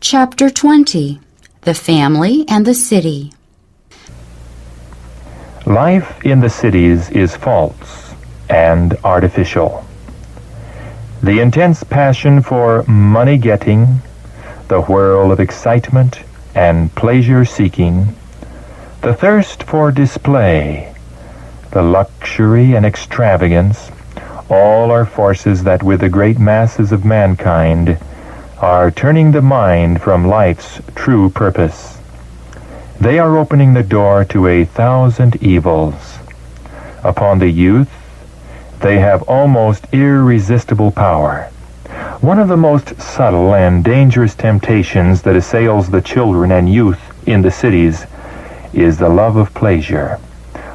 Chapter 20. The Family and the City. Life in the cities is false and artificial. The intense passion for money-getting, the whirl of excitement and pleasure-seeking, the thirst for display, the luxury and extravagance, all are forces that with the great masses of mankind are turning the mind from life's true purpose. They are opening the door to 1,000 evils. Upon the youth, they have almost irresistible power. One of the most subtle and dangerous temptations that assails the children and youth in the cities is the love of pleasure.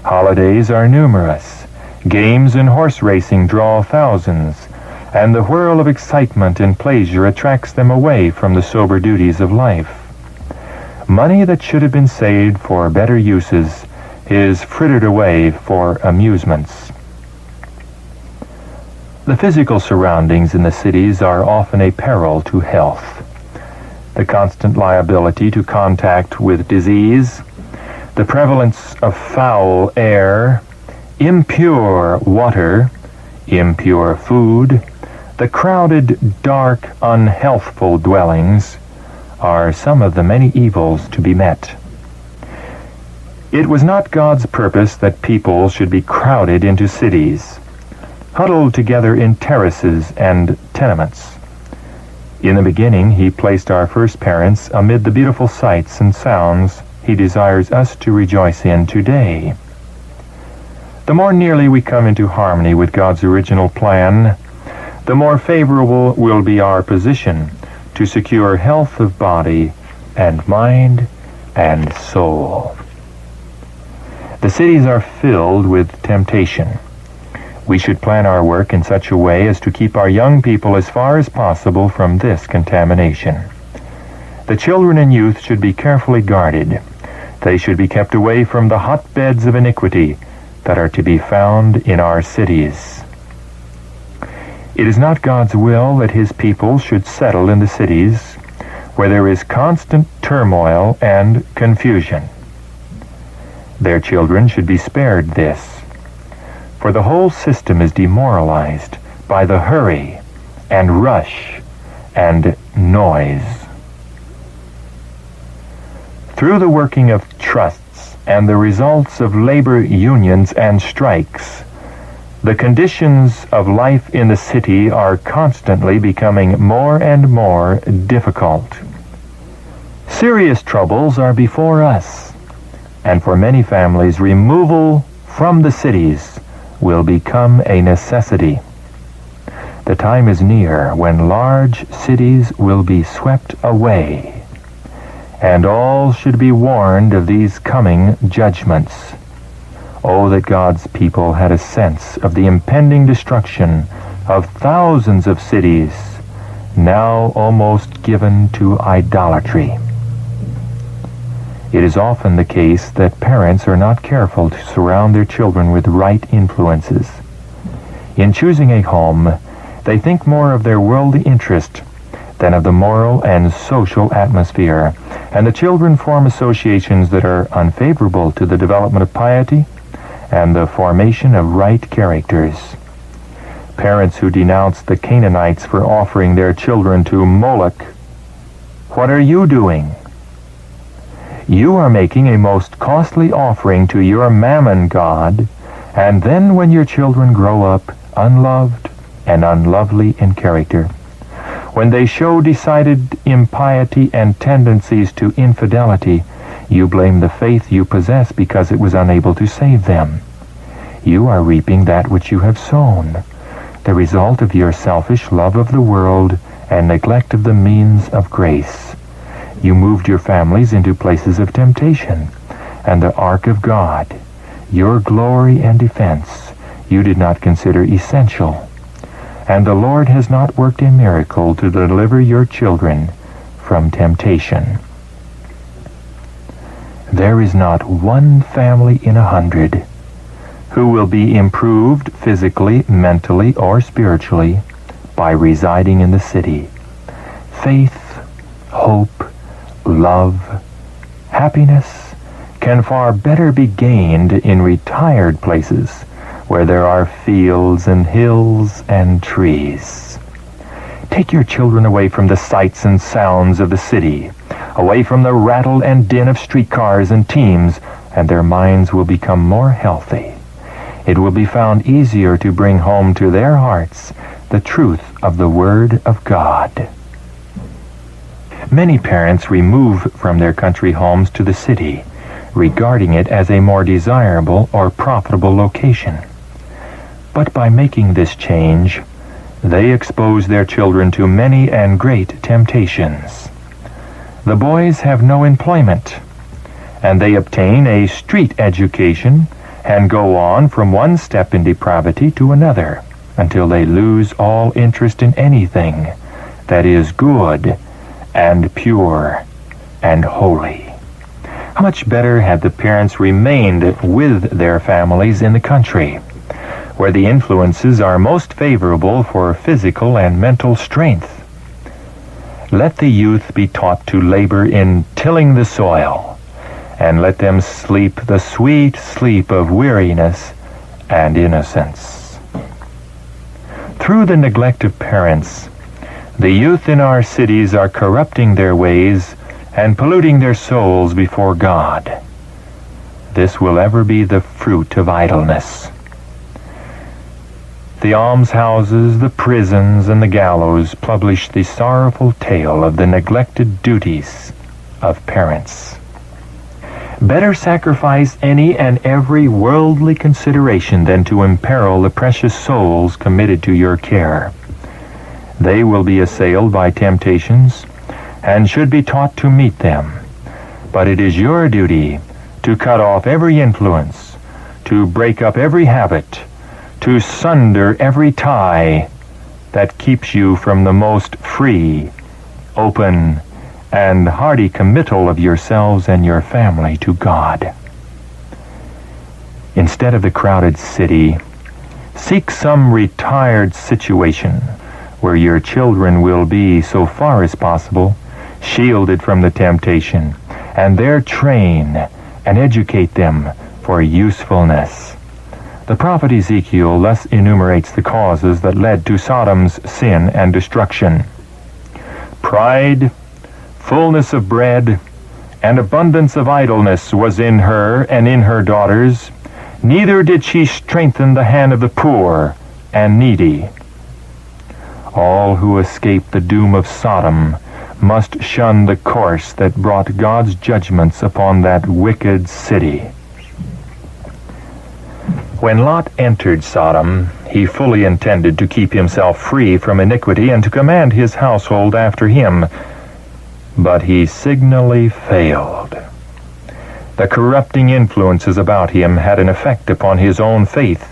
Holidays are numerous. Games and horse racing draw thousands, and the whirl of excitement and pleasure attracts them away from the sober duties of life. Money that should have been saved for better uses is frittered away for amusements. The physical surroundings in the cities are often a peril to health. The constant liability to contact with disease, the prevalence of foul air, impure water, impure food, the crowded, dark, unhealthful dwellings are some of the many evils to be met. It was not God's purpose that people should be crowded into cities, huddled together in terraces and tenements. In the beginning, He placed our first parents amid the beautiful sights and sounds He desires us to rejoice in today. The more nearly we come into harmony with God's original plan, the more favorable will be our position to secure health of body and mind and soul. The cities are filled with temptation. We should plan our work in such a way as to keep our young people as far as possible from this contamination. The children and youth should be carefully guarded. They should be kept away from the hotbeds of iniquity that are to be found in our cities. It is not God's will that His people should settle in the cities where there is constant turmoil and confusion. Their children should be spared this, for the whole system is demoralized by the hurry and rush and noise. Through the working of trusts and the results of labor unions and strikes, the conditions of life in the city are constantly becoming more and more difficult. Serious troubles are before us, and for many families, removal from the cities will become a necessity. The time is near when large cities will be swept away, and all should be warned of these coming judgments. Oh, that God's people had a sense of the impending destruction of thousands of cities, now almost given to idolatry. It is often the case that parents are not careful to surround their children with right influences. In choosing a home, they think more of their worldly interest than of the moral and social atmosphere, and the children form associations that are unfavorable to the development of piety and the formation of right characters. Parents who denounce the Canaanites for offering their children to Moloch, what are you doing? You are making a most costly offering to your mammon god, and then when your children grow up unloved and unlovely in character, when they show decided impiety and tendencies to infidelity, you blame the faith you possess because it was unable to save them. You are reaping that which you have sown, the result of your selfish love of the world and neglect of the means of grace. You moved your families into places of temptation, and the ark of God, your glory and defense, you did not consider essential. And the Lord has not worked a miracle to deliver your children from temptation. There is not one family in 100 who will be improved physically, mentally, or spiritually by residing in the city. Faith, hope, love, happiness can far better be gained in retired places where there are fields and hills and trees. Take your children away from the sights and sounds of the city, away from the rattle and din of streetcars and teams, and their minds will become more healthy. It will be found easier to bring home to their hearts the truth of the Word of God. Many parents remove from their country homes to the city, regarding it as a more desirable or profitable location. But by making this change, they expose their children to many and great temptations. The boys have no employment, and they obtain a street education and go on from one step in depravity to another until they lose all interest in anything that is good and pure and holy. How much better had the parents remained with their families in the country, where the influences are most favorable for physical and mental strength. Let the youth be taught to labor in tilling the soil, and let them sleep the sweet sleep of weariness and innocence. Through the neglect of parents, the youth in our cities are corrupting their ways and polluting their souls before God. This will ever be the fruit of idleness. The almshouses, the prisons, and the gallows publish the sorrowful tale of the neglected duties of parents. Better sacrifice any and every worldly consideration than to imperil the precious souls committed to your care. They will be assailed by temptations and should be taught to meet them. But it is your duty to cut off every influence, to break up every habit, to sunder every tie that keeps you from the most free, open, and hearty committal of yourselves and your family to God. Instead of the crowded city, seek some retired situation where your children will be, so far as possible, shielded from the temptation, and there train and educate them for usefulness. The prophet Ezekiel thus enumerates the causes that led to Sodom's sin and destruction. Pride, fullness of bread, and abundance of idleness was in her and in her daughters. Neither did she strengthen the hand of the poor and needy. All who escape the doom of Sodom must shun the course that brought God's judgments upon that wicked city. When Lot entered Sodom, he fully intended to keep himself free from iniquity and to command his household after him, but he signally failed. The corrupting influences about him had an effect upon his own faith,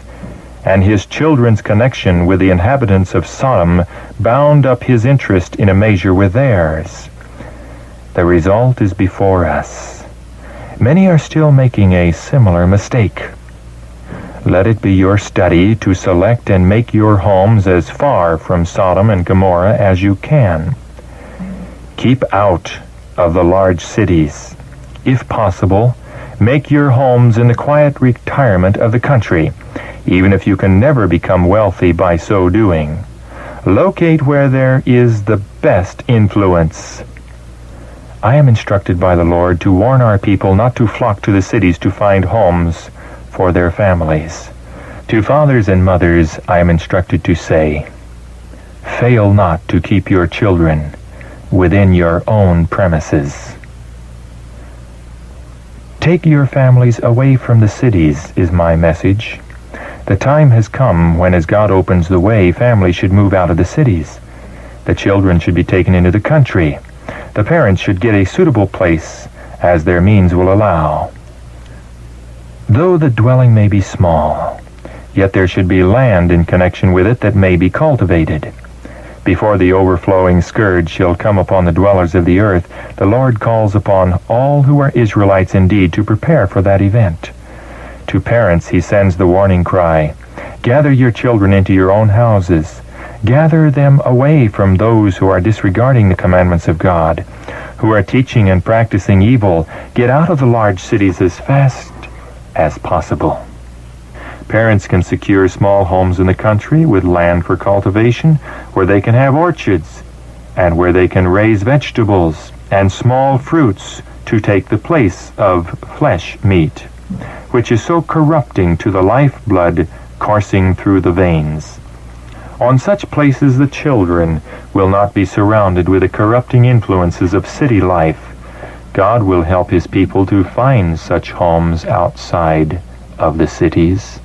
and his children's connection with the inhabitants of Sodom bound up his interest in a measure with theirs. The result is before us. Many are still making a similar mistake. Let it be your study to select and make your homes as far from Sodom and Gomorrah as you can. Keep out of the large cities. If possible, make your homes in the quiet retirement of the country, even if you can never become wealthy by so doing. Locate where there is the best influence. I am instructed by the Lord to warn our people not to flock to the cities to find homes for their families. To fathers and mothers, I am instructed to say, fail not to keep your children within your own premises. Take your families away from the cities is my message. The time has come when, as God opens the way, families should move out of the cities. The children should be taken into the country. The parents should get a suitable place as their means will allow. Though the dwelling may be small, yet there should be land in connection with it that may be cultivated. Before the overflowing scourge shall come upon the dwellers of the earth, the Lord calls upon all who are Israelites indeed to prepare for that event. To parents he sends the warning cry, gather your children into your own houses. Gather them away from those who are disregarding the commandments of God, who are teaching and practicing evil get out of the large cities as fast as possible. Parents can secure small homes in the country with land for cultivation, where they can have orchards, and where they can raise vegetables and small fruits to take the place of flesh meat, which is so corrupting to the lifeblood coursing through the veins. On such places the children will not be surrounded with the corrupting influences of city life. God will help his people to find such homes outside of the cities.